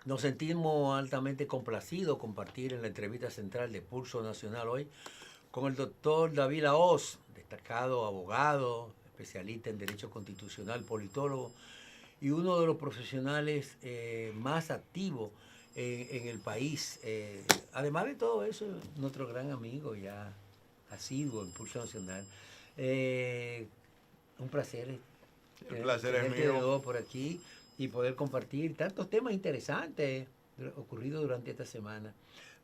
Nos sentimos altamente complacidos compartir en la entrevista central de Pulso Nacional hoy con el doctor David Lahoz, destacado abogado, especialista en Derecho Constitucional, politólogo y uno de los profesionales más activos en el país. Además de todo eso, nuestro gran amigo ya asiduo en Pulso Nacional. Eh, un placer El placer es tenerte de mío. nuevo por aquí y poder compartir tantos temas interesantes ocurridos durante esta semana.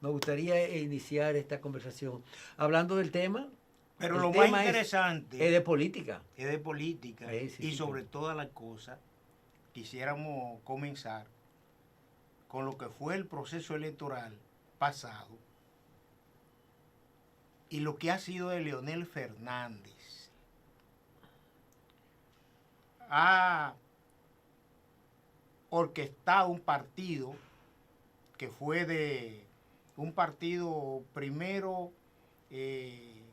Me gustaría iniciar esta conversación hablando del tema. Pero El lo más tema interesante es de política. es de política Sí, y sí, sobre todas las cosas quisiéramos comenzar con lo que fue el proceso electoral pasado y lo que ha sido de Leonel Fernández. Ha orquestado un partido que fue de un partido primero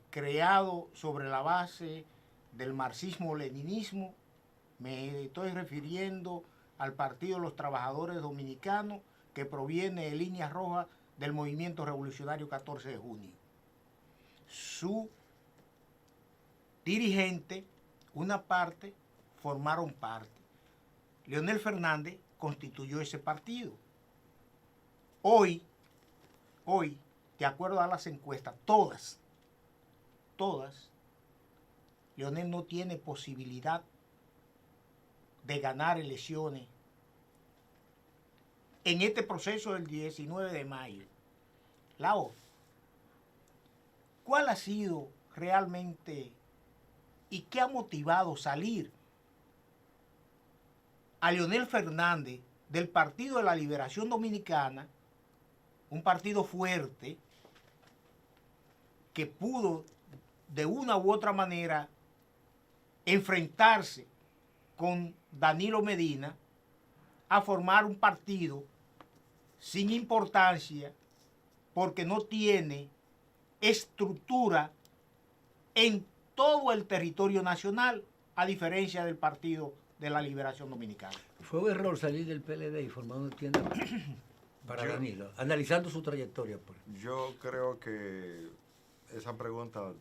creado sobre la base del marxismo-leninismo. Me estoy refiriendo al Partido de los Trabajadores Dominicanos, que proviene de líneas rojas del Movimiento Revolucionario 14 de junio. Su dirigente, una parte, formaron parte. Leonel Fernández constituyó ese partido. Hoy, de acuerdo a las encuestas, todas, Leonel no tiene posibilidad de ganar elecciones en este proceso del 19 de mayo. Lao, ¿cuál ha sido realmente y qué ha motivado salir a Leonel Fernández del Partido de la Liberación Dominicana, un partido fuerte que pudo de una u otra manera enfrentarse con Danilo Medina a formar un partido sin importancia porque no tiene estructura en todo el territorio nacional, a diferencia del Partido de la Liberación Dominicana? Fue un error salir del PLD y formar una tienda para Yo, Danilo, analizando su trayectoria. Pues. yo creo que esa pregunta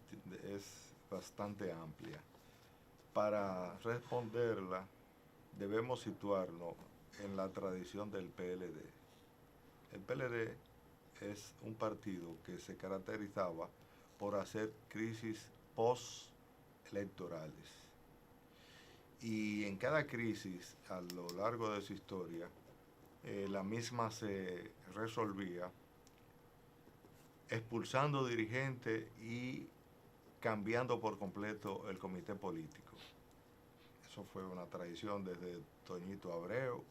es bastante amplia. Para responderla, debemos situarnos en la tradición del PLD. El PLD es un partido que se caracterizaba por hacer crisis post-electorales. Y en cada crisis, a lo largo de su historia, la misma se resolvía expulsando dirigentes y cambiando por completo el comité político. Eso fue una tradición desde Toñito Abreu.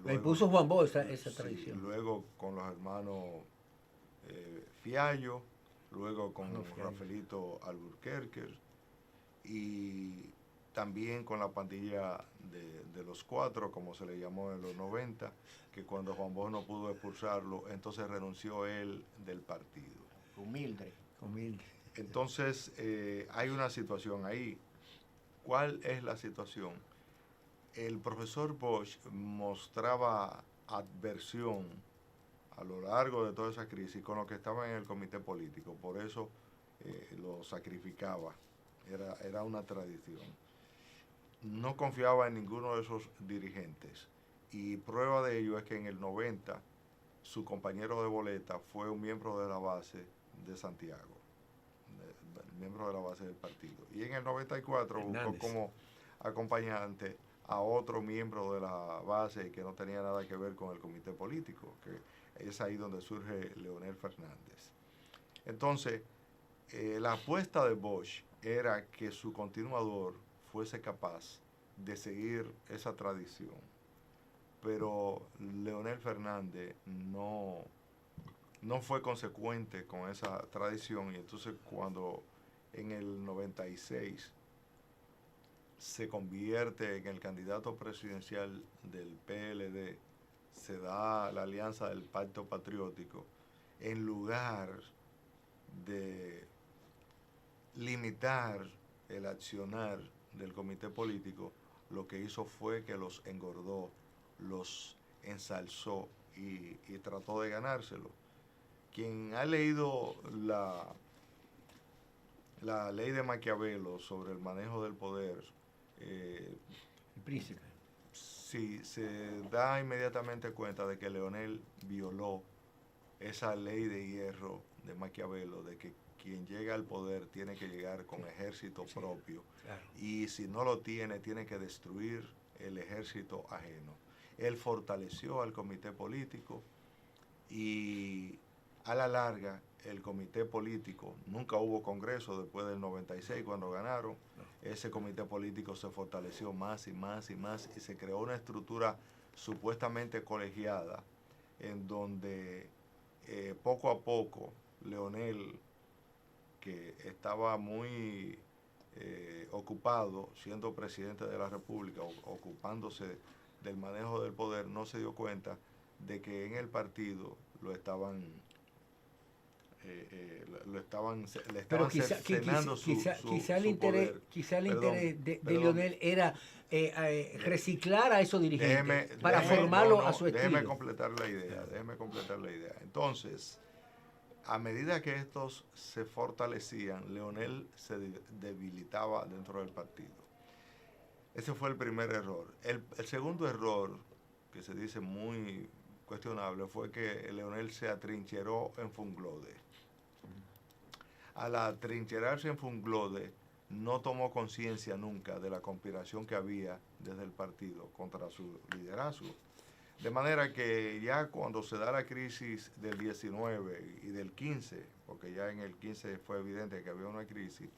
La impuso Juan Bosch esa Sí, tradición. luego con los hermanos Fiallo, luego con Rafaelito Alburquerque y también con la pandilla de los cuatro, como se le llamó en los 90, que cuando Juan Bosch no pudo expulsarlo, entonces renunció él del partido. Humilde. Entonces hay una situación ahí. ¿Cuál es la situación? El profesor Bosch mostraba adversión a lo largo de toda esa crisis con los que estaban en el comité político, por eso lo sacrificaba, era una tradición. No confiaba en ninguno de esos dirigentes y prueba de ello es que en el 90 su compañero de boleta fue un miembro de la base de Santiago, miembro de la base del partido, y en el 94 Hernández. buscó como acompañante a otro miembro de la base que no tenía nada que ver con el comité político, que es ahí donde surge Leonel Fernández. Entonces, la apuesta de Bosch era que su continuador fuese capaz de seguir esa tradición, pero Leonel Fernández no fue consecuente con esa tradición, y entonces cuando en el 96 se convierte en el candidato presidencial del PLD, se da la alianza del Pacto Patriótico, en lugar de limitar el accionar del comité político, lo que hizo fue que los engordó, los ensalzó y trató de ganárselo. Quien ha leído la ley de Maquiavelo sobre el manejo del poder, El príncipe. sí, se da inmediatamente cuenta de que Leonel violó esa ley de hierro de Maquiavelo, de que quien llega al poder tiene que llegar con ejército propio, Claro. y si no lo tiene, tiene que destruir el ejército ajeno. Él fortaleció al comité político y a la larga el comité político, nunca hubo congreso después del 96 cuando ganaron, ese comité político se fortaleció más y más y más y se creó una estructura supuestamente colegiada en donde poco a poco Leonel, que estaba muy ocupado siendo presidente de la República, ocupándose del manejo del poder, no se dio cuenta de que en el partido le estaban Pero cercenando quizá el su interés, poder. quizá el Perdón, interés de perdón. Leonel era reciclar a esos dirigentes Déjeme- para déjeme- formarlo no, no, a su déjeme estilo. completar la idea, déjeme completar la idea. Entonces, a medida que estos se fortalecían, Leonel se debilitaba dentro del partido. Ese fue el primer error. El segundo error, que se dice muy cuestionable, fue que Leonel se atrincheró en Funglode. Al atrincherarse en Funglode, no tomó conciencia nunca de la conspiración que había desde el partido contra su liderazgo. De manera que ya cuando se da la crisis del 19 y del 15, porque ya en el 15 fue evidente que había una crisis,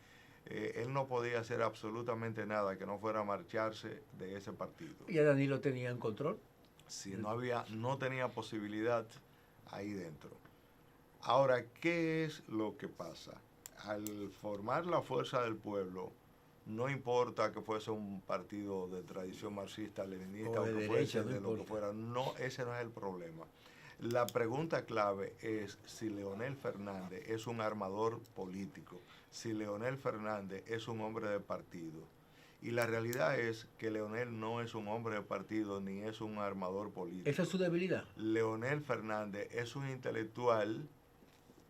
él no podía hacer absolutamente nada que no fuera marcharse de ese partido. ¿Y a Danilo tenía en control? Si no tenía posibilidad ahí dentro. Ahora, ¿qué es lo que pasa? Al formar la Fuerza del Pueblo, no importa que fuese un partido de tradición marxista, leninista O o de que derecha, fuese no de lo que importa. fuera, no, ese no es el problema. La pregunta clave es si Leonel Fernández es un armador político, si Leonel Fernández es un hombre de partido. Y la realidad es que Leonel no es un hombre de partido ni es un armador político. Esa es su debilidad. Leonel Fernández es un intelectual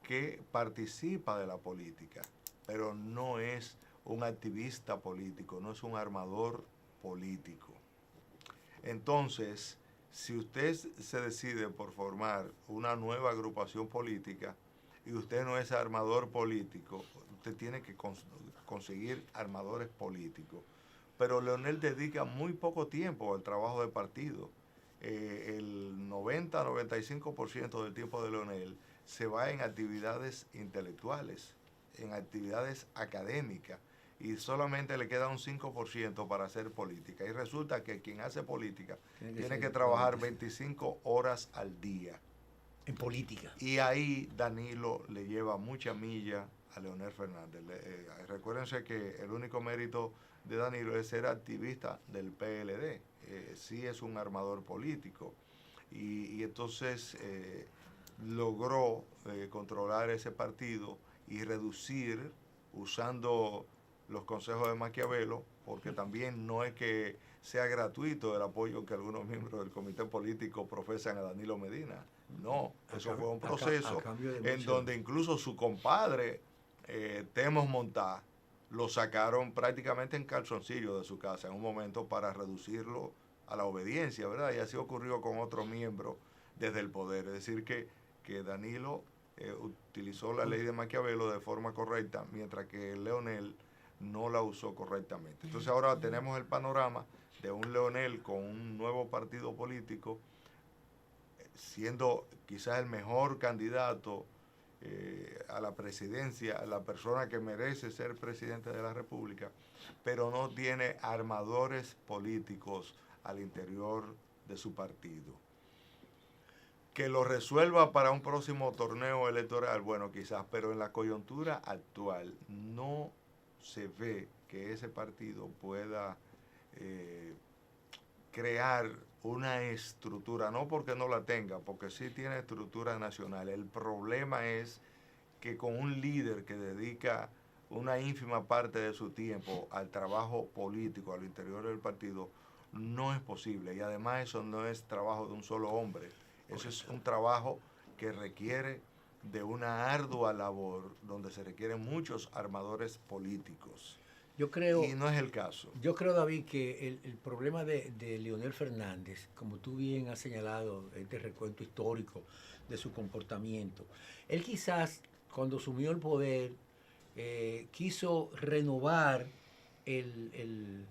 que participa de la política, pero no es un activista político, no es un armador político. Entonces, si usted se decide por formar una nueva agrupación política y usted no es armador político, usted tiene que conseguir armadores políticos. Pero Leonel dedica muy poco tiempo al trabajo de partido. El 90-95% del tiempo de Leonel se va en actividades intelectuales, en actividades académicas, y solamente le queda un 5% para hacer política. Y resulta que quien hace política tiene que trabajar 25 horas al día. En política. Y ahí Danilo le lleva mucha milla a Leonel Fernández. Recuérdense que el único mérito de Danilo es ser activista del PLD. Sí es un armador político. Y entonces logró controlar ese partido y reducir, usando los consejos de Maquiavelo, porque también no es que sea gratuito el apoyo que algunos miembros del comité político profesan a Danilo Medina. No, eso fue un proceso en donde incluso su compadre, Temos Montá, lo sacaron prácticamente en calzoncillo de su casa en un momento para reducirlo a la obediencia, ¿verdad? Y así ocurrió con otro miembro desde el poder. Es decir, que Danilo utilizó la ley de Maquiavelo de forma correcta, mientras que Leonel no la usó correctamente. Entonces ahora tenemos el panorama de un Leonel con un nuevo partido político, siendo quizás el mejor candidato a la presidencia, la persona que merece ser presidente de la República, pero no tiene armadores políticos al interior de su partido. Que lo resuelva para un próximo torneo electoral, bueno, quizás, pero en la coyuntura actual no se ve que ese partido pueda crear una estructura, no porque no la tenga, porque sí tiene estructura nacional. El problema es que con un líder que dedica una ínfima parte de su tiempo al trabajo político al interior del partido, no es posible. Y además eso no es trabajo de un solo hombre. Eso es un trabajo que requiere de una ardua labor donde se requieren muchos armadores políticos. Yo creo, Y no es el caso. yo creo, David, que el problema de Leonel Fernández, como tú bien has señalado, este recuento histórico de su comportamiento, él quizás cuando asumió el poder quiso renovar el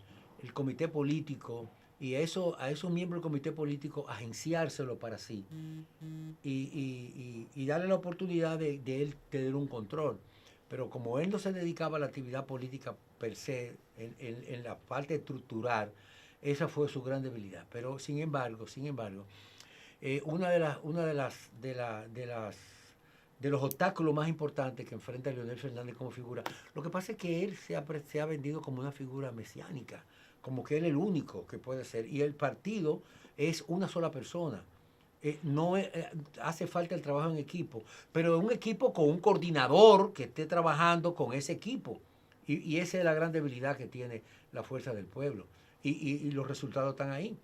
comité político y a esos miembros del comité político agenciárselo para sí y darle la oportunidad de él tener un control. Pero como él no se dedicaba a la actividad política per se, en la parte estructural, esa fue su gran debilidad. Pero sin embargo, de los obstáculos más importantes que enfrenta Leonel Fernández como figura, lo que pasa es que él se ha vendido como una figura mesiánica, como que él es el único que puede ser, y el partido es una sola persona. No hace falta el trabajo en equipo, pero un equipo con un coordinador que esté trabajando con ese equipo. Y esa es la gran debilidad que tiene la Fuerza del Pueblo. Y los resultados están ahí.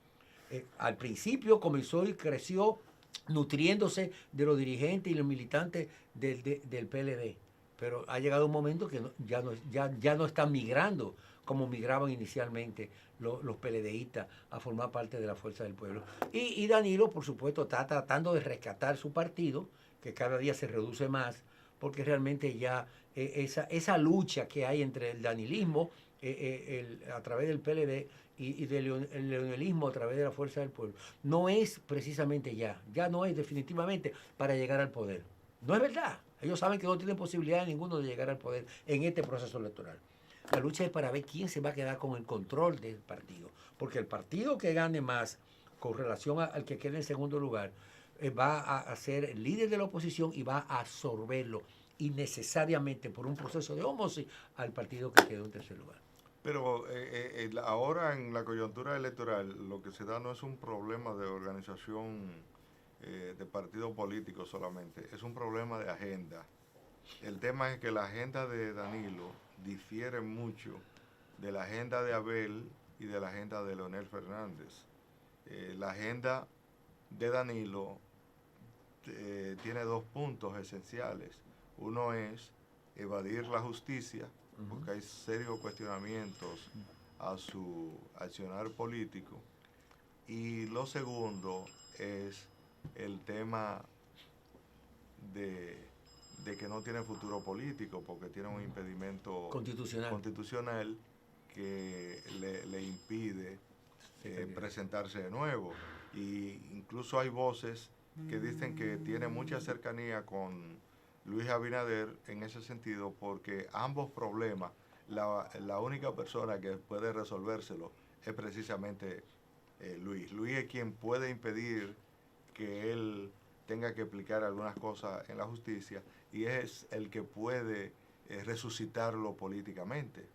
Al principio comenzó y creció nutriéndose de los dirigentes y los militantes del PLD. Pero ha llegado un momento que ya no están migrando como migraban inicialmente los PLDistas a formar parte de la Fuerza del Pueblo. Y Danilo, por supuesto, está tratando de rescatar su partido, que cada día se reduce más, porque realmente ya esa lucha que hay entre el danilismo a través del PLD y el leonelismo a través de la Fuerza del Pueblo, no es precisamente ya no es definitivamente para llegar al poder. No es verdad. Ellos saben que no tienen posibilidad ninguno de llegar al poder en este proceso electoral. La lucha es para ver quién se va a quedar con el control del partido. Porque el partido que gane más con relación al que quede en segundo lugar va a ser el líder de la oposición y va a absorberlo innecesariamente por un proceso de ósmosis al partido que quedó en tercer lugar. Pero ahora en la coyuntura electoral lo que se da no es un problema de organización de partido político solamente, es un problema de agenda. El tema es que la agenda de Danilo difiere mucho de la agenda de Abel y de la agenda de Leonel Fernández. La agenda de Danilo tiene dos puntos esenciales. Uno es evadir la justicia, porque hay serios cuestionamientos a su accionar político. Y lo segundo es el tema de que no tiene futuro político, porque tiene un impedimento constitucional que le impide presentarse de nuevo. Y incluso hay voces que dicen que tiene mucha cercanía con Luis Abinader en ese sentido, porque ambos problemas, la única persona que puede resolvérselo es precisamente Luis. Luis es quien puede impedir que él tenga que aplicar algunas cosas en la justicia y es el que puede resucitarlo políticamente.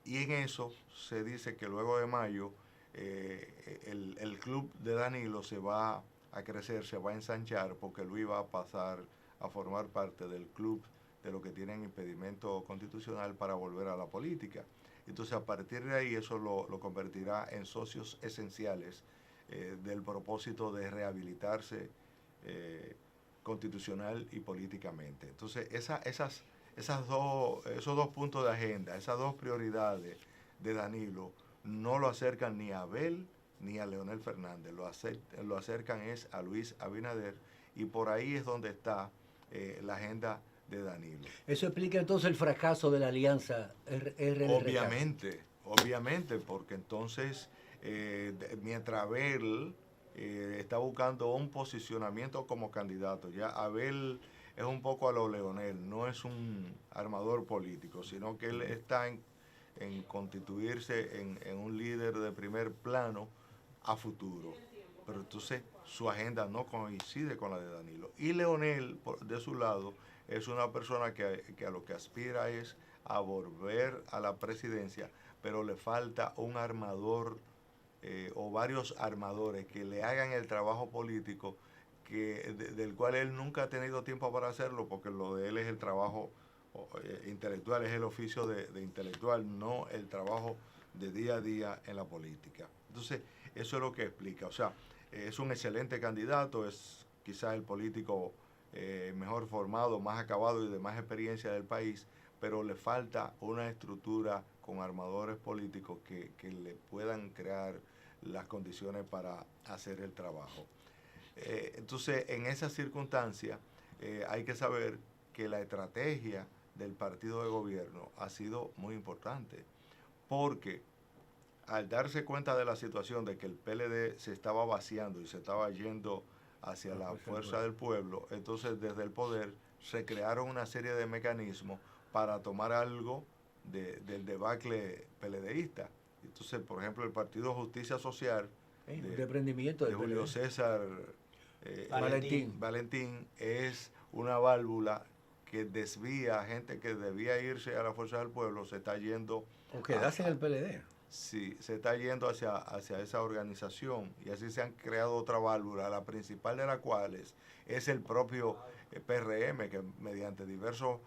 Y en eso se dice que luego de mayo el club de Danilo se va a crecer, se va a ensanchar, porque Luis va a pasar a formar parte del club de los que tienen impedimento constitucional para volver a la política. Entonces, a partir de ahí, eso lo convertirá en socios esenciales del propósito de rehabilitarse constitucional y políticamente. Entonces, esos dos puntos de agenda, esas dos prioridades de Danilo, no lo acercan ni a Abel ni a Leonel Fernández, lo acercan es a Luis Abinader, y por ahí es donde está la agenda de Danilo. Eso explica entonces el fracaso de la alianza RRK. Obviamente, porque entonces, mientras Abel está buscando un posicionamiento como candidato, ya Abel es un poco a lo Leonel, no es un armador político, sino que él está en constituirse en un líder de primer plano a futuro. Pero entonces su agenda no coincide con la de Danilo. Y Leonel, de su lado, es una persona que a lo que aspira es a volver a la presidencia, pero le falta un armador o varios armadores que le hagan el trabajo político del cual él nunca ha tenido tiempo para hacerlo, porque lo de él es el trabajo intelectual, es el oficio de intelectual, no el trabajo de día a día en la política. Entonces, Eso es lo que explica. O sea, es un excelente candidato, es quizás el político mejor formado, más acabado y de más experiencia del país, pero le falta una estructura con armadores políticos que le puedan crear las condiciones para hacer el trabajo. Entonces, en esa circunstancia, hay que saber que la estrategia del partido de gobierno ha sido muy importante, porque al darse cuenta de la situación de que el PLD se estaba vaciando y se estaba yendo hacia la fuerza del pueblo, entonces desde el poder se crearon una serie de mecanismos para tomar algo del debacle PLDista. Entonces, por ejemplo, el Partido Justicia Social de Julio César Valentín es una válvula que desvía a gente que debía irse a la fuerza del pueblo, se está yendo o quedarse en el PLD. Sí, se está yendo hacia esa organización, y así se han creado otra válvula, la principal de las cuales es el propio PRM, que mediante diversos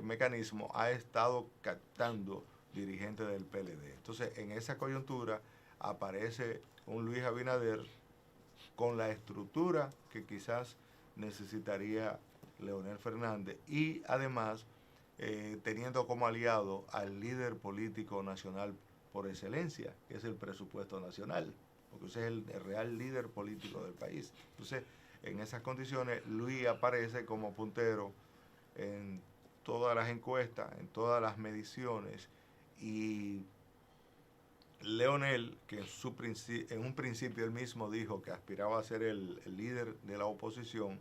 mecanismos ha estado captando dirigentes del PLD. Entonces, en esa coyuntura aparece un Luis Abinader con la estructura que quizás necesitaría Leonel Fernández, y además teniendo como aliado al líder político nacional por excelencia, que es el presupuesto nacional, porque ese es el real líder político del país. Entonces, en esas condiciones, Luis aparece como puntero en todas las encuestas, en todas las mediciones, y Leonel, que en un principio él mismo dijo que aspiraba a ser el líder de la oposición,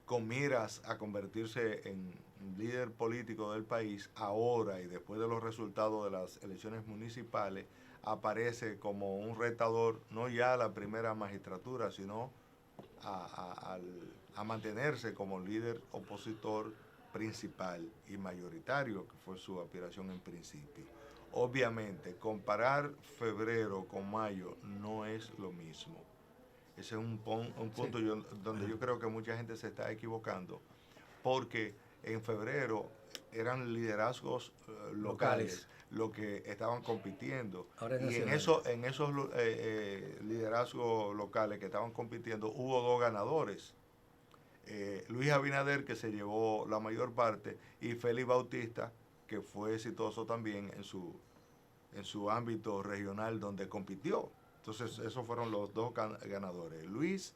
con miras a convertirse en líder político del país, ahora y después de los resultados de las elecciones municipales, aparece como un retador, no ya a la primera magistratura, sino a mantenerse como líder opositor principal y mayoritario, que fue su aspiración en principio. Obviamente, comparar febrero con mayo no es lo mismo. Ese es un punto donde yo creo que mucha gente se está equivocando, porque en febrero eran liderazgos locales los que estaban compitiendo. Y en esos liderazgos locales que estaban compitiendo hubo dos ganadores. Luis Abinader, que se llevó la mayor parte, y Félix Bautista, que fue exitoso también en su ámbito regional donde compitió. Entonces, esos fueron los dos ganadores, Luis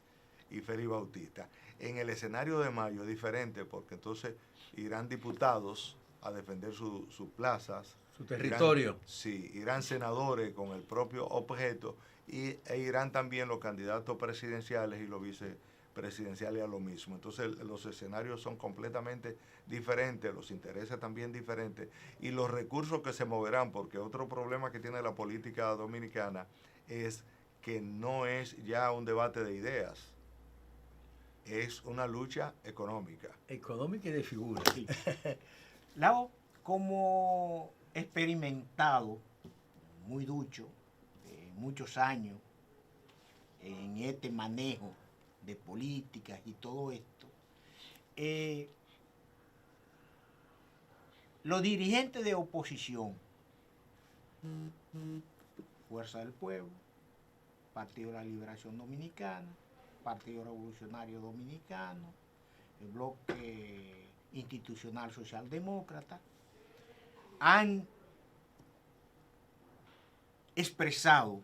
y Félix Bautista. En el escenario de mayo es diferente, porque entonces irán diputados a defender sus plazas. Su territorio. Irán senadores con el propio objeto, e irán también los candidatos presidenciales y los vicepresidenciales a lo mismo. Entonces, los escenarios son completamente diferentes, los intereses también diferentes, y los recursos que se moverán, porque otro problema que tiene la política dominicana es que no es ya un debate de ideas, es una lucha económica. Económica y de figura. Sí. Lau, como experimentado, muy ducho, muchos años en este manejo de políticas y todo esto, los dirigentes de oposición, Fuerza del Pueblo, Partido de la Liberación Dominicana, Partido Revolucionario Dominicano, el Bloque Institucional Socialdemócrata, han expresado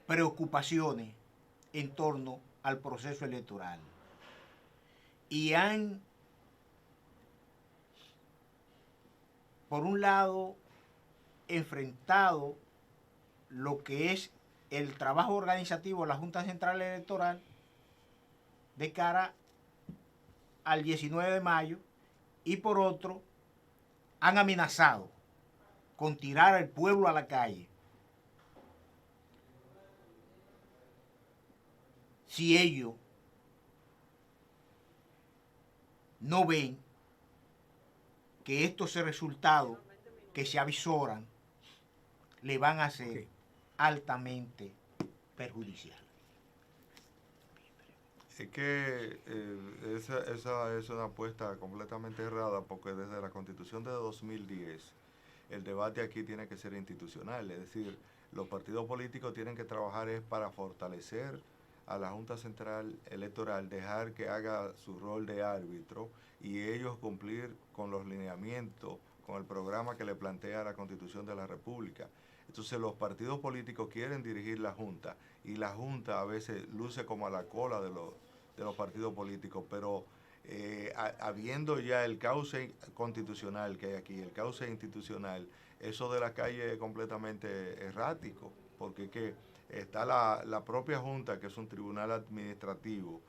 preocupaciones en torno al proceso electoral y han, por un lado, enfrentado lo que es el trabajo organizativo de la Junta Central Electoral de cara al 19 de mayo, y por otro, han amenazado con tirar al pueblo a la calle si ellos no ven que estos resultados que se avisoran le van a ser altamente perjudiciales. Es que esa es una apuesta completamente errada, porque desde la Constitución de 2010 el debate aquí tiene que ser institucional, es decir, los partidos políticos tienen que trabajar es para fortalecer a la Junta Central Electoral, dejar que haga su rol de árbitro y ellos cumplir con los lineamientos, con el programa que le plantea la Constitución de la República. Entonces los partidos políticos quieren dirigir la Junta y la Junta a veces luce como a la cola de los partidos políticos, pero habiendo ya el cauce constitucional que hay aquí, el cauce institucional, eso de la calle es completamente errático, porque ¿qué? Está la propia Junta, que es un tribunal administrativo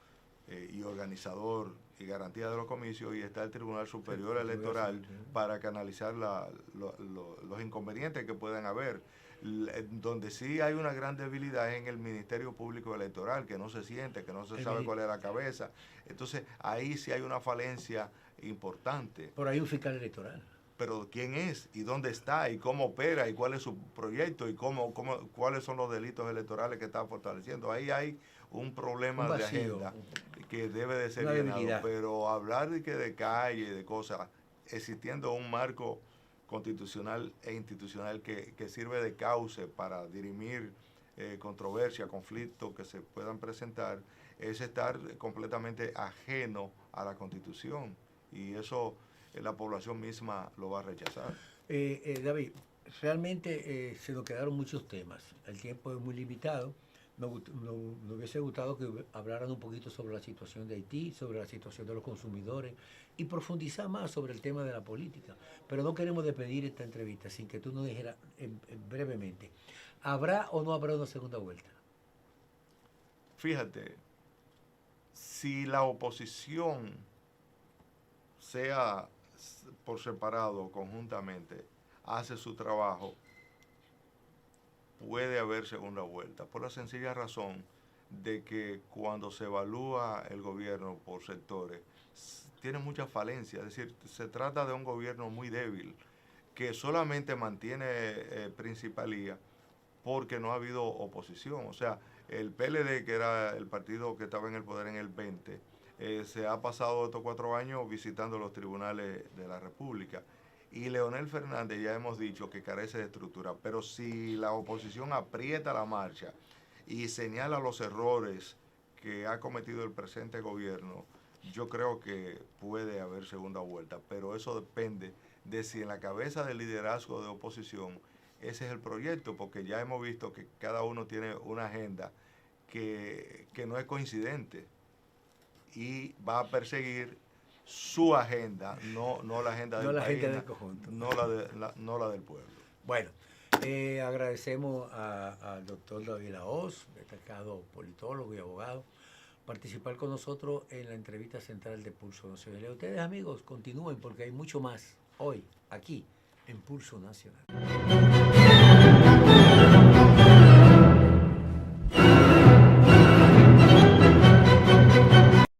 y organizador y garantía de los comicios, y está el Tribunal Superior Electoral para canalizar los inconvenientes que puedan haber. Donde sí hay una gran debilidad es en el Ministerio Público Electoral, que no se siente, que no se sabe cuál es la cabeza. Entonces ahí sí hay una falencia importante. Por ahí un fiscal electoral. Pero quién es y dónde está y cómo opera y cuál es su proyecto y cuáles son los delitos electorales que está fortaleciendo. Ahí hay un problema de agenda que debe de ser llenado. Pero hablar de calle, de cosas, existiendo un marco constitucional e institucional que sirve de cauce para dirimir controversias, conflictos que se puedan presentar, es estar completamente ajeno a la Constitución. Y eso la población misma lo va a rechazar. David, realmente se nos quedaron muchos temas. El tiempo es muy limitado. Nos hubiese gustado que hablaran un poquito sobre la situación de Haití, sobre la situación de los consumidores y profundizar más sobre el tema de la política. Pero no queremos despedir esta entrevista sin que tú nos dijeras brevemente, ¿habrá o no habrá una segunda vuelta? Fíjate, si la oposición, sea por separado o conjuntamente, hace su trabajo, puede haber segunda vuelta, por la sencilla razón de que cuando se evalúa el gobierno por sectores, tiene muchas falencias, es decir, se trata de un gobierno muy débil, que solamente mantiene principalía porque no ha habido oposición. O sea, el PLD, que era el partido que estaba en el poder en el 20, se ha pasado estos 4 años visitando los tribunales de la República. Y Leonel Fernández ya hemos dicho que carece de estructura, pero si la oposición aprieta la marcha y señala los errores que ha cometido el presente gobierno, yo creo que puede haber segunda vuelta, pero eso depende de si en la cabeza del liderazgo de oposición ese es el proyecto, porque ya hemos visto que cada uno tiene una agenda que no es coincidente y va a perseguir su agenda, no la agenda del país, del conjunto. no la del pueblo. Bueno, agradecemos al doctor David Lahoz, destacado politólogo y abogado, participar con nosotros en la entrevista central de Pulso Nacional. Y ustedes, amigos, continúen porque hay mucho más hoy, aquí, en Pulso Nacional.